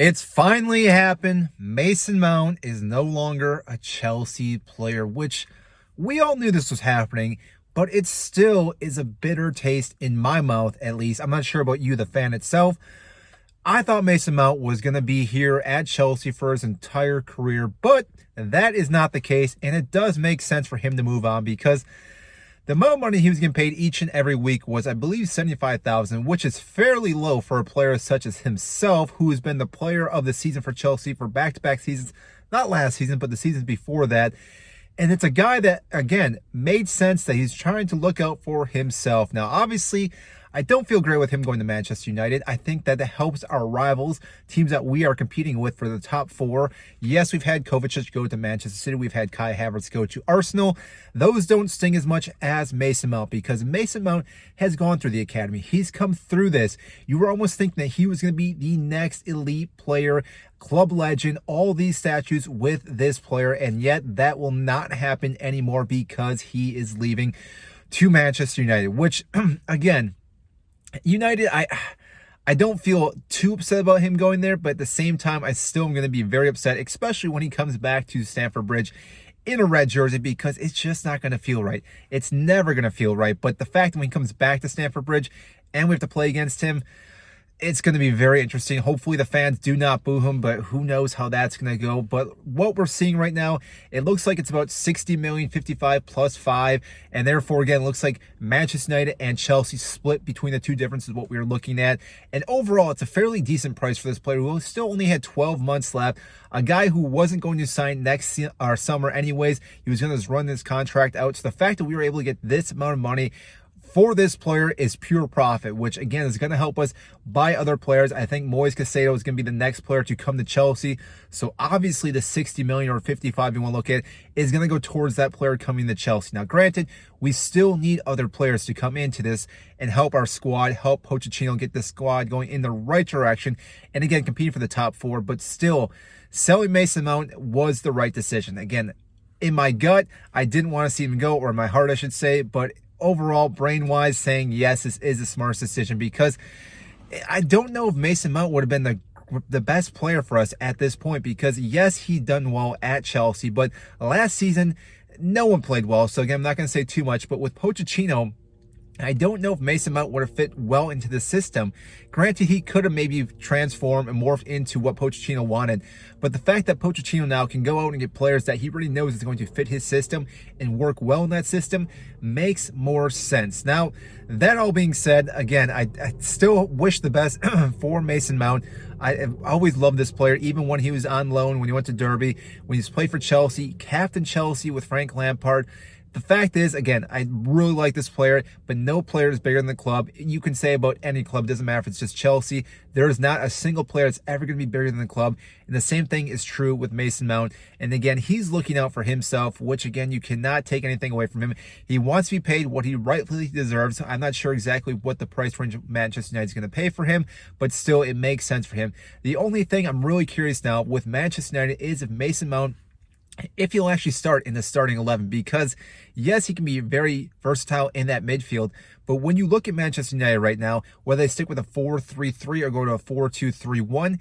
It's finally happened. Mason Mount is no longer a Chelsea player, which we all knew this was happening, but it still is a bitter taste in my mouth, at least. I'm not sure about you, the fan itself. I thought Mason Mount was going to be here at Chelsea for his entire career, but that is not the case, and it does make sense for him to move on because the amount of money he was getting paid each and every week was, I believe, $75,000, which is fairly low for a player such as himself, who has been the player of the season for Chelsea for back-to-back seasons, not last season, but the seasons before that. And it's a guy that, again, made sense that he's trying to look out for himself. Now, obviously, I don't feel great with him going to Manchester United. I think that helps our rivals, teams that we are competing with for the top four. Yes, we've had Kovacic go to Manchester City. We've had Kai Havertz go to Arsenal. Those don't sting as much as Mason Mount because Mason Mount has gone through the academy. He's come through this. You were almost thinking that he was going to be the next elite player, club legend, all these statues with this player, and yet that will not happen anymore because he is leaving to Manchester United, which, again, United, I don't feel too upset about him going there, but at the same time, I still am going to be very upset, especially when he comes back to Stamford Bridge in a red jersey, because it's just not going to feel right. It's never going to feel right. But the fact that when he comes back to Stamford Bridge and we have to play against him, it's going to be very interesting. Hopefully the fans do not boo him, but who knows how that's going to go. But what we're seeing right now, it looks like it's about 60 million, 55 plus 5. And therefore, again, it looks like Manchester United and Chelsea split between the two differences, what we are looking at. And overall, it's a fairly decent price for this player who still only had 12 months left. A guy who wasn't going to sign next summer anyways. He was going to just run this contract out. So the fact that we were able to get this amount of money for this player is pure profit, which again is going to help us buy other players. I think Moise Caicedo is going to be the next player to come to Chelsea. So obviously the 60 million or 55 you want to look at is going to go towards that player coming to Chelsea. Now, granted, we still need other players to come into this and help our squad, help Pochettino get the squad going in the right direction, and again, competing for the top four. But still, selling Mason Mount was the right decision. Again, in my gut, I didn't want to see him go, or in my heart, I should say, but overall, brain-wise, saying yes, this is the smartest decision because I don't know if Mason Mount would have been the best player for us at this point because, yes, he done well at Chelsea, but last season, no one played well. So, again, I'm not going to say too much, but with Pochettino, I don't know if Mason Mount would have fit well into the system. Granted, he could have maybe transformed and morphed into what Pochettino wanted. But the fact that Pochettino now can go out and get players that he really knows is going to fit his system and work well in that system makes more sense. Now, that all being said, again, I still wish the best for Mason Mount. I always loved this player, even when he was on loan, when he went to Derby, when he's played for Chelsea, captain Chelsea with Frank Lampard. The fact is, again, I really like this player, but no player is bigger than the club. You can say about any club, doesn't matter if it's just Chelsea. There is not a single player that's ever going to be bigger than the club. And the same thing is true with Mason Mount. And again, he's looking out for himself, which again, you cannot take anything away from him. He wants to be paid what he rightfully deserves. I'm not sure exactly what the price range of Manchester United is going to pay for him, but still, it makes sense for him. The only thing I'm really curious now with Manchester United is if Mason Mount, if he'll actually start in the starting 11, because yes, he can be very versatile in that midfield, but when you look at Manchester United right now, whether they stick with a 4-3-3 or go to a 4-2-3-1,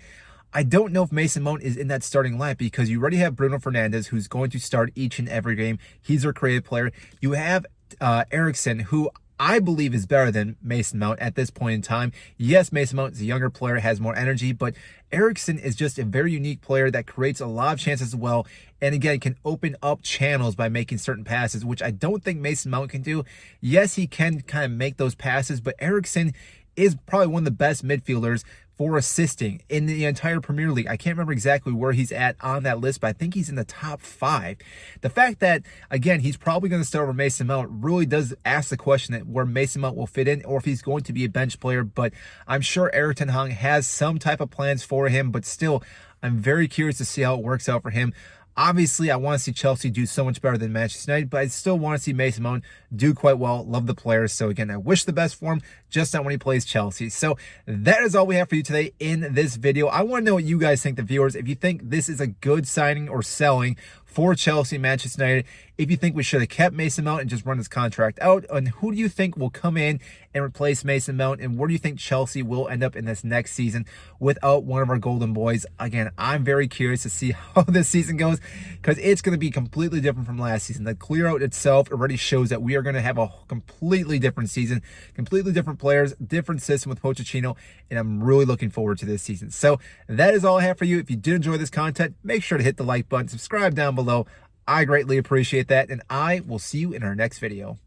I don't know if Mason Mount is in that starting lineup because you already have Bruno Fernandes, who's going to start each and every game. He's our creative player. You have Eriksen, who I believe is better than Mason Mount at this point in time. Yes, Mason Mount is a younger player, has more energy, but Eriksen is just a very unique player that creates a lot of chances as well. And again, can open up channels by making certain passes, which I don't think Mason Mount can do. Yes, he can kind of make those passes, but Eriksen is probably one of the best midfielders for assisting in the entire Premier League. I can't remember exactly where he's at on that list, but I think he's in the top 5. The fact that, again, he's probably going to start over Mason Mount really does ask the question that where Mason Mount will fit in or if he's going to be a bench player, but I'm sure Erik ten Hag has some type of plans for him, but still, I'm very curious to see how it works out for him. Obviously, I want to see Chelsea do so much better than Manchester United, but I still want to see Mason Mount do quite well. Love the players. So again, I wish the best for him, just not when he plays Chelsea. So that is all we have for you today in this video. I want to know what you guys think, the viewers. If you think this is a good signing or selling for Chelsea and Manchester United. If you think we should have kept Mason Mount and just run his contract out, and who do you think will come in and replace Mason Mount, and where do you think Chelsea will end up in this next season without one of our golden boys? Again, I'm very curious to see how this season goes, because it's going to be completely different from last season. The clear out itself already shows that we are going to have a completely different season, completely different players, different system with Pochettino, and I'm really looking forward to this season. So that is all I have for you. If you did enjoy this content, make sure to hit the like button, subscribe down below. I greatly appreciate that, and I will see you in our next video.